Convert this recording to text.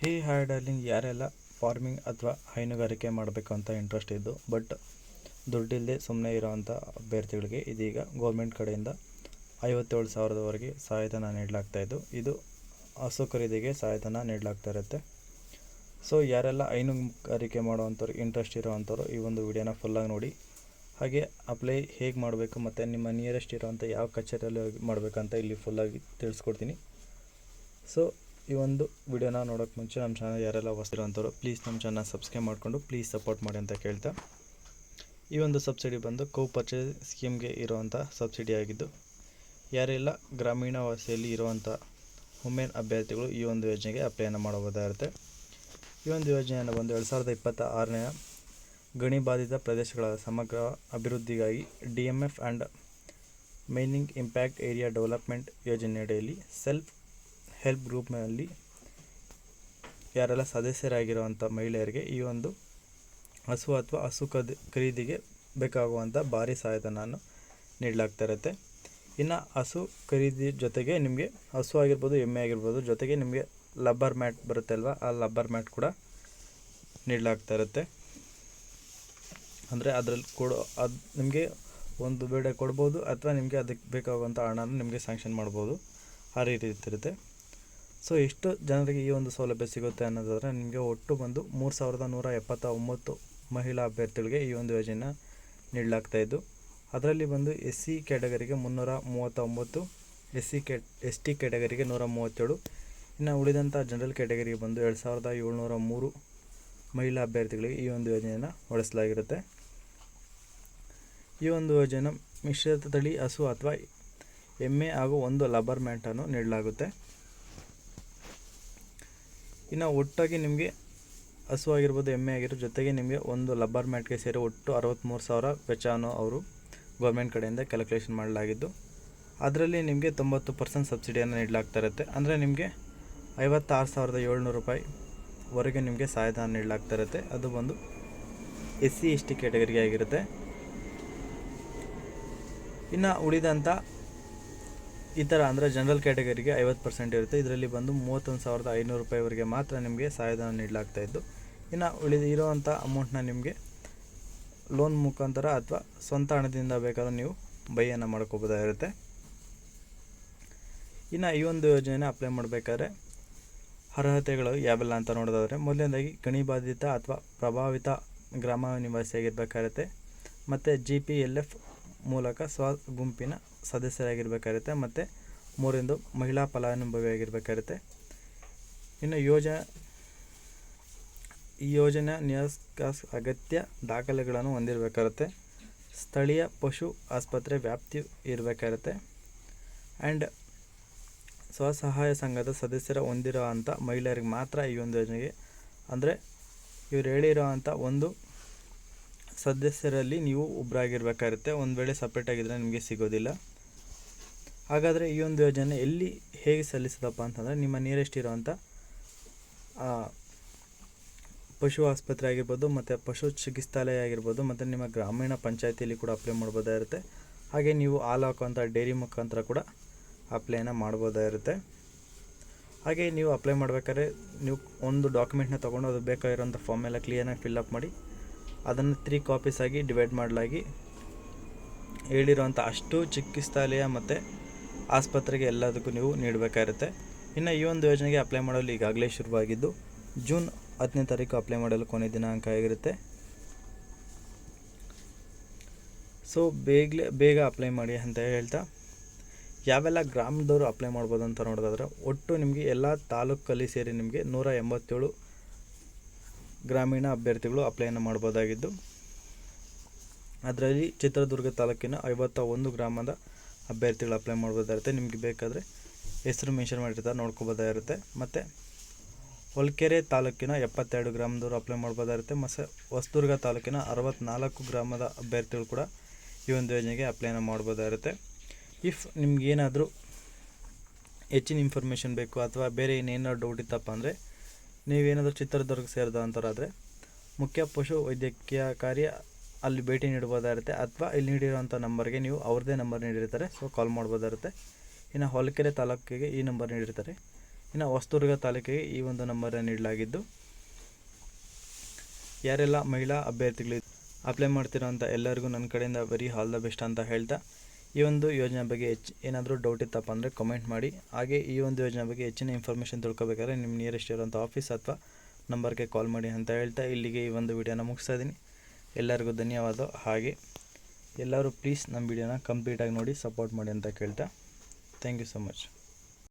Hi darling, ಯಾರೆಲ್ಲ farming ಅಥವಾ ಹೈನುಗಾರಿಕೆ ಮಾಡಬೇಕು ಅಂತ ಇಂಟ್ರೆಸ್ಟ್ ಇದ್ದು ಬಟ್ ದುಡ್ಡಿಲ್ಲದೆ ಸುಮ್ಮನೆ ಇರೋವಂಥ ಅಭ್ಯರ್ಥಿಗಳಿಗೆ ಇದೀಗ ಗೌರ್ಮೆಂಟ್ ಕಡೆಯಿಂದ 57,000ವರೆಗೆ ಸಹಾಯಧನ ನೀಡಲಾಗ್ತಾಯಿದ್ದು. ಇದು ಹಸು ಖರೀದಿಗೆ ಸಹಾಯಧನ ನೀಡಲಾಗ್ತಾ ಇರುತ್ತೆ. ಸೊ ಯಾರೆಲ್ಲ ಹೈನುಗಾರಿಕೆ ಮಾಡೋವಂಥವ್ರು ಇಂಟ್ರೆಸ್ಟ್ ಇರೋವಂಥವ್ರು ಈ ಒಂದು ವಿಡಿಯೋನ ಫುಲ್ಲಾಗಿ ನೋಡಿ. ಹಾಗೆ ಅಪ್ಲೈ ಹೇಗೆ ಮಾಡಬೇಕು ಮತ್ತು ನಿಮ್ಮ ನಿಯರೆಸ್ಟ್ ಇರೋವಂಥ ಯಾವ ಕಚೇರಿಯಲ್ಲಿ ಮಾಡಬೇಕಂತ ಇಲ್ಲಿ ಫುಲ್ಲಾಗಿ ತಿಳಿಸ್ಕೊಡ್ತೀನಿ. ಸೊ ಈ ಒಂದು ವಿಡಿಯೋನ ನೋಡೋಕ್ಕೆ ಮುಂಚೆ ನಮ್ಮ ಚಾನಲ್ ಯಾರೆಲ್ಲ ಹೊಸದಿರೋಂಥವ್ರು ಪ್ಲೀಸ್ ನಮ್ಮ ಚಾನಲ್ ಸಬ್ಸ್ಕ್ರೈಬ್ ಮಾಡಿಕೊಂಡು ಪ್ಲೀಸ್ ಸಪೋರ್ಟ್ ಮಾಡಿ ಅಂತ ಕೇಳ್ತಾ, ಈ ಒಂದು ಸಬ್ಸಿಡಿ ಬಂದು ಕೌ ಪರ್ಚೇಸ್ ಸ್ಕೀಮ್ಗೆ ಇರುವಂಥ ಸಬ್ಸಿಡಿ ಆಗಿದ್ದು, ಯಾರೆಲ್ಲ ಗ್ರಾಮೀಣ ವಾಸಿಯಲ್ಲಿ ಇರುವಂಥ ವುಮೆನ್ ಅಭ್ಯರ್ಥಿಗಳು ಈ ಒಂದು ಯೋಜನೆಗೆ ಅಪ್ಲೈಯನ್ನು ಮಾಡಬಹುದಾಗಿರುತ್ತೆ. ಈ ಒಂದು ಯೋಜನೆಯನ್ನು ಬಂದು 2026ನೇ ಗಣಿ ಬಾಧಿತ ಪ್ರದೇಶಗಳ ಸಮಗ್ರ ಅಭಿವೃದ್ಧಿಗಾಗಿ DMF and mining impact area development ಯೋಜನೆಯಡಿಯಲ್ಲಿ ಸೆಲ್ಫ್ ಹೆಲ್ಪ್ ಗ್ರೂಪ್ನಲ್ಲಿ ಯಾರೆಲ್ಲ ಸದಸ್ಯರಾಗಿರುವಂಥ ಮಹಿಳೆಯರಿಗೆ ಈ ಒಂದು ಹಸು ಅಥವಾ ಹಸು ಖರೀದಿಗೆ ಬೇಕಾಗುವಂಥ ಭಾರಿ ಸಹಾಯಧನವನ್ನು ನೀಡಲಾಗ್ತಾ ಇರುತ್ತೆ. ಇನ್ನು ಹಸು ಖರೀದಿ ಜೊತೆಗೆ ನಿಮಗೆ ಹಸು ಆಗಿರ್ಬೋದು, ಎಮ್ಮೆ ಆಗಿರ್ಬೋದು, ಜೊತೆಗೆ ನಿಮಗೆ ಲಬ್ಬರ್ ಮ್ಯಾಟ್ ಬರುತ್ತೆ ಅಲ್ವಾ, ಆ ಲಬ್ಬರ್ ಮ್ಯಾಟ್ ಕೂಡ ನೀಡಲಾಗ್ತಾ ಇರುತ್ತೆ. ಅಂದರೆ ಅದರಲ್ಲಿ ಅದು ನಿಮಗೆ ಒಂದು ಬೇಡ ಕೊಡ್ಬೋದು ಅಥವಾ ನಿಮಗೆ ಅದಕ್ಕೆ ಬೇಕಾಗುವಂಥ ಹಣನ ನಿಮಗೆ ಸ್ಯಾಂಕ್ಷನ್ ಮಾಡ್ಬೋದು, ಆ ರೀತಿ ಇರುತ್ತೆ. ಸೊ ಎಷ್ಟು ಜನರಿಗೆ ಈ ಒಂದು ಸೌಲಭ್ಯ ಸಿಗುತ್ತೆ ಅನ್ನೋದಾದರೆ ನಿಮಗೆ ಒಟ್ಟು ಬಂದು 3,179 ಮಹಿಳಾ ಅಭ್ಯರ್ಥಿಗಳಿಗೆ ಈ ಒಂದು ಯೋಜನೆ ನೀಡಲಾಗ್ತಾಯಿದ್ದು. ಅದರಲ್ಲಿ ಬಂದು SC ಕ್ಯಾಟಗರಿಗೆ 339, ST ಕ್ಯಾಟಗರಿಗೆ 137, ಇನ್ನು ಉಳಿದಂಥ ಜನರಲ್ ಕ್ಯಾಟಗರಿಗೆ ಬಂದು 2,703 ಮಹಿಳಾ ಅಭ್ಯರ್ಥಿಗಳಿಗೆ ಈ ಒಂದು ಯೋಜನೆಯನ್ನು ಹೊಡೆಸಲಾಗಿರುತ್ತೆ. ಈ ಒಂದು ಯೋಜನೆ ಮಿಶ್ರಿತ ತಳಿ ಹಸು ಅಥವಾ ಎಮ್ಮೆ ಹಾಗೂ ಒಂದು ಲಬ್ಬರ್ ಮ್ಯಾಟನ್ನು ನೀಡಲಾಗುತ್ತೆ. ಇನ್ನು ಒಟ್ಟಾಗಿ ನಿಮಗೆ ಹಸು ಆಗಿರ್ಬೋದು, ಎಮ್ಮೆ ಆಗಿರ್ಬೋದು, ಜೊತೆಗೆ ನಿಮಗೆ ಒಂದು ಲಬ್ಬರ್ ಮ್ಯಾಟ್ಗೆ ಸೇರಿ ಒಟ್ಟು 63,000 ವೆಚ್ಚವನ್ನು ಅವರು ಗೌರ್ಮೆಂಟ್ ಕಡೆಯಿಂದ ಕ್ಯಾಲ್ಕುಲೇಷನ್ ಮಾಡಲಾಗಿದ್ದು, ಅದರಲ್ಲಿ ನಿಮಗೆ 90% ಸಬ್ಸಿಡಿಯನ್ನು ನೀಡಲಾಗ್ತಾ ಇರುತ್ತೆ. ಅಂದರೆ ನಿಮಗೆ 56,700 ರೂಪಾಯಿವರೆಗೆ ನಿಮಗೆ ಸಹಾಯಧನ ನೀಡಲಾಗ್ತಾ ಇರುತ್ತೆ. ಅದು ಬಂದು SC ST ಕ್ಯಾಟಗರಿಗೆ ಆಗಿರುತ್ತೆ. ಇನ್ನು ಉಳಿದಂಥ ಇತರ ಅಂದರೆ ಜನರಲ್ ಕ್ಯಾಟಗರಿಗೆ 50% ಇರುತ್ತೆ. ಇದರಲ್ಲಿ ಬಂದು 31,500 ರೂಪಾಯಿವರೆಗೆ ಮಾತ್ರ ನಿಮಗೆ ಸಹಾಯಧನ ನೀಡಲಾಗ್ತಾಯಿದ್ದು. ಇನ್ನು ಇರುವಂಥ ಅಮೌಂಟ್ನ ನಿಮಗೆ ಲೋನ್ ಮುಖಾಂತರ ಅಥವಾ ಸ್ವಂತ ಹಣದಿಂದ ಬೇಕಾದರೂ ನೀವು ಬೈಯನ್ನು ಮಾಡ್ಕೋಬೋದಾಗಿರುತ್ತೆ. ಇನ್ನು ಈ ಒಂದು ಯೋಜನೆ ಅಪ್ಲೈ ಮಾಡಬೇಕಾದ್ರೆ ಅರ್ಹತೆಗಳು ಯಾವೆಲ್ಲ ಅಂತ ನೋಡೋದಾದರೆ, ಮೊದಲನೇದಾಗಿ ಗಣಿ ಬಾಧಿತ ಅಥವಾ ಪ್ರಭಾವಿತ ಗ್ರಾಮ ನಿವಾಸಿಯಾಗಿರಬೇಕಾಗುತ್ತೆ, ಮತ್ತು GPLF ಮೂಲಕ ಗುಂಪಿನ ಸದಸ್ಯರಾಗಿರಬೇಕಾಗುತ್ತೆ, ಮತ್ತು 3 ಮಹಿಳಾ ಫಲಾನುಭವಿಯಾಗಿರಬೇಕಾಗುತ್ತೆ. ಇನ್ನು ಈ ಯೋಜನೆ ಅಗತ್ಯ ದಾಖಲೆಗಳನ್ನು ಹೊಂದಿರಬೇಕಾಗುತ್ತೆ. ಸ್ಥಳೀಯ ಪಶು ಆಸ್ಪತ್ರೆ ವ್ಯಾಪ್ತಿ ಇರಬೇಕಾಗುತ್ತೆ. ಆ್ಯಂಡ್ ಸ್ವಸಹಾಯ ಸಂಘದ ಸದಸ್ಯರ ಹೊಂದಿರೋ ಅಂಥ ಮಹಿಳೆಯರಿಗೆ ಮಾತ್ರ ಈ ಒಂದು ಯೋಜನೆಗೆ, ಅಂದರೆ ಇವ್ರು ಹೇಳಿರೋ ಒಂದು ಸದಸ್ಯರಲ್ಲಿ ನೀವು ಒಬ್ಬರಾಗಿರ್ಬೇಕಾಗುತ್ತೆ. ಒಂದು ವೇಳೆ ಸಪ್ರೇಟಾಗಿದ್ದರೆ ನಿಮಗೆ ಸಿಗೋದಿಲ್ಲ. ಹಾಗಾದರೆ ಈ ಒಂದು ಯೋಜನೆ ಹೇಗೆ ಸಲ್ಲಿಸೋದಪ್ಪ ಅಂತಂದರೆ, ನಿಮ್ಮ ನಿಯರೆಸ್ಟ್ ಇರೋವಂಥ ಪಶು ಆಸ್ಪತ್ರೆ ಆಗಿರ್ಬೋದು, ಮತ್ತು ಪಶು ಚಿಕಿತ್ಸಾಲಯ ಆಗಿರ್ಬೋದು, ಮತ್ತು ನಿಮ್ಮ ಗ್ರಾಮೀಣ ಪಂಚಾಯತಿಯಲ್ಲಿ ಕೂಡ ಅಪ್ಲೈ ಮಾಡ್ಬೋದಾಗಿರುತ್ತೆ. ಹಾಗೆ ನೀವು ಹಾಲು ಹಾಕುವಂಥ ಡೈರಿ ಮುಖಾಂತರ ಕೂಡ ಅಪ್ಲೈನ ಮಾಡ್ಬೋದಾಗಿರುತ್ತೆ. ಹಾಗೆ ನೀವು ಅಪ್ಲೈ ಮಾಡಬೇಕಾದ್ರೆ ನೀವು ಒಂದು ಡಾಕ್ಯುಮೆಂಟ್ನ ತೊಗೊಂಡು ಅದು ಬೇಕಾಗಿರೋಂಥ ಫಾರ್ಮ್ ಎಲ್ಲ ಕ್ಲಿಯರಾಗಿ ಫಿಲ್ಅಪ್ ಮಾಡಿ ಅದನ್ನು 3 ಕಾಪೀಸ್ ಆಗಿ ಡಿವೈಡ್ ಮಾಡಲಾಗಿ ಹೇಳಿರೋವಂಥ ಅಷ್ಟು ಚಿಕಿತ್ಸಾಲಯ ಮತ್ತು ಆಸ್ಪತ್ರೆಗೆ ಎಲ್ಲದಕ್ಕೂ ನೀವು ನೀಡಬೇಕಾಗಿರುತ್ತೆ. ಇನ್ನು ಈ ಒಂದು ಯೋಜನೆಗೆ ಅಪ್ಲೈ ಮಾಡಲು ಈಗಾಗಲೇ ಶುರುವಾಗಿದ್ದು, ಜೂನ್ 10ನೇ ತಾರೀಕು ಅಪ್ಲೈ ಮಾಡಲು ಕೊನೆ ದಿನಾಂಕ ಆಗಿರುತ್ತೆ. ಸೊ ಬೇಗ ಅಪ್ಲೈ ಮಾಡಿ ಅಂತ ಹೇಳ್ತಾ, ಯಾವೆಲ್ಲ ಗ್ರಾಮದವರು ಅಪ್ಲೈ ಮಾಡ್ಬೋದು ಅಂತ ನೋಡೋದಾದ್ರೆ, ಒಟ್ಟು ನಿಮಗೆ ಎಲ್ಲ ತಾಲೂಕಲ್ಲಿ ಸೇರಿ ನಿಮಗೆ 187 ಗ್ರಾಮೀಣ ಅಭ್ಯರ್ಥಿಗಳು ಅಪ್ಲೈಯನ್ನು ಮಾಡ್ಬೋದಾಗಿದ್ದು, ಅದರಲ್ಲಿ ಚಿತ್ರದುರ್ಗ ತಾಲೂಕಿನ 51 ಗ್ರಾಮದ ಅಭ್ಯರ್ಥಿಗಳು ಅಪ್ಲೈ ಮಾಡ್ಬೋದಾಗಿರುತ್ತೆ. ನಿಮಗೆ ಬೇಕಾದರೆ ಹೆಸರು ಮೆನ್ಷನ್ ಮಾಡಿರ್ತಾರೆ, ನೋಡ್ಕೋಬೋದಾಗಿರುತ್ತೆ. ಮತ್ತು ಹೊಳಲ್ಕೆರೆ ತಾಲೂಕಿನ 72 ಗ್ರಾಮದವರು ಅಪ್ಲೈ ಮಾಡ್ಬೋದಾಗಿರುತ್ತೆ. ಮತ್ತು ಹೊಸದುರ್ಗ ತಾಲೂಕಿನ 64 ಗ್ರಾಮದ ಅಭ್ಯರ್ಥಿಗಳು ಕೂಡ ಈ ಒಂದು ಯೋಜನೆಗೆ ಅಪ್ಲೈನ ಮಾಡ್ಬೋದಾಗಿರುತ್ತೆ. ಇಫ್ ನಿಮ್ಗೇನಾದರೂ ಹೆಚ್ಚಿನ ಇನ್ಫಾರ್ಮೇಷನ್ ಬೇಕು ಅಥವಾ ಬೇರೆ ಇನ್ನೇನಾದ್ರು ಡೌಟ್ ಇತ್ತಪ್ಪ ಅಂದರೆ, ನೀವೇನಾದರೂ ಚಿತ್ರದುರ್ಗ ಸೇರಿದಂಥವ್ರಾದರೆ ಮುಖ್ಯ ಪಶು ವೈದ್ಯಕೀಯ ಕಾರ್ಯ ಅಲ್ಲಿ ಭೇಟಿ ನೀಡ್ಬೋದಾಗಿರುತ್ತೆ, ಅಥವಾ ಇಲ್ಲಿ ನೀಡಿರೋಂಥ ನಂಬರ್ಗೆ ನೀವು ಅವ್ರದ್ದೇ ನಂಬರ್ ನೀಡಿರ್ತಾರೆ, ಸೊ ಕಾಲ್ ಮಾಡ್ಬೋದಾಗಿರುತ್ತೆ. ಇನ್ನು ಹೊಳಲ್ಕೆರೆ ತಾಲೂಕಿಗೆ ಈ ನಂಬರ್ ನೀಡಿರ್ತಾರೆ, ಇನ್ನು ಹೊಸದುರ್ಗ ತಾಲೂಕಿಗೆ ಈ ಒಂದು ನಂಬರನ್ನು ನೀಡಲಾಗಿದ್ದು, ಯಾರೆಲ್ಲ ಮಹಿಳಾ ಅಭ್ಯರ್ಥಿಗಳು ಅಪ್ಲೈ ಮಾಡ್ತಿರೋಂಥ ಎಲ್ಲರಿಗೂ ನನ್ನ ಕಡೆಯಿಂದ ವೆರಿ ಆಲ್ ದ ಬೆಸ್ಟ್ ಅಂತ ಹೇಳ್ತಾ, ಈ ಒಂದು ಯೋಜನೆ ಬಗ್ಗೆ ಏನಾದರೂ ಡೌಟ್ ಇತ್ತಪ್ಪ ಅಂದರೆ ಕಮೆಂಟ್ ಮಾಡಿ. ಹಾಗೆ ಈ ಒಂದು ಯೋಜನೆ ಬಗ್ಗೆ ಹೆಚ್ಚಿನ ಇನ್ಫಾರ್ಮೇಷನ್ ತಿಳ್ಕೊಬೇಕಾದ್ರೆ ನಿಮ್ಮ ನಿಯರೆಸ್ಟ್ ಇರೋಂಥ ಆಫೀಸ್ ಅಥವಾ ನಂಬರ್ಗೆ ಕಾಲ್ ಮಾಡಿ ಅಂತ ಹೇಳ್ತಾ ಇಲ್ಲಿಗೆ ಈ ಒಂದು ವಿಡಿಯೋನ ಮುಗಿಸ್ತಾ ಇದ್ದೀನಿ. ಎಲ್ಲರಿಗೂ ಧನ್ಯವಾದ. ಹಾಗೆ ಎಲ್ಲರೂ ಪ್ಲೀಸ್ ನಮ್ಮ ವಿಡಿಯೋನ ಕಂಪ್ಲೀಟಾಗಿ ನೋಡಿ ಸಪೋರ್ಟ್ ಮಾಡಿ ಅಂತ ಕೇಳ್ತಾ, ಥ್ಯಾಂಕ್ ಯು ಸೊ ಮಚ್.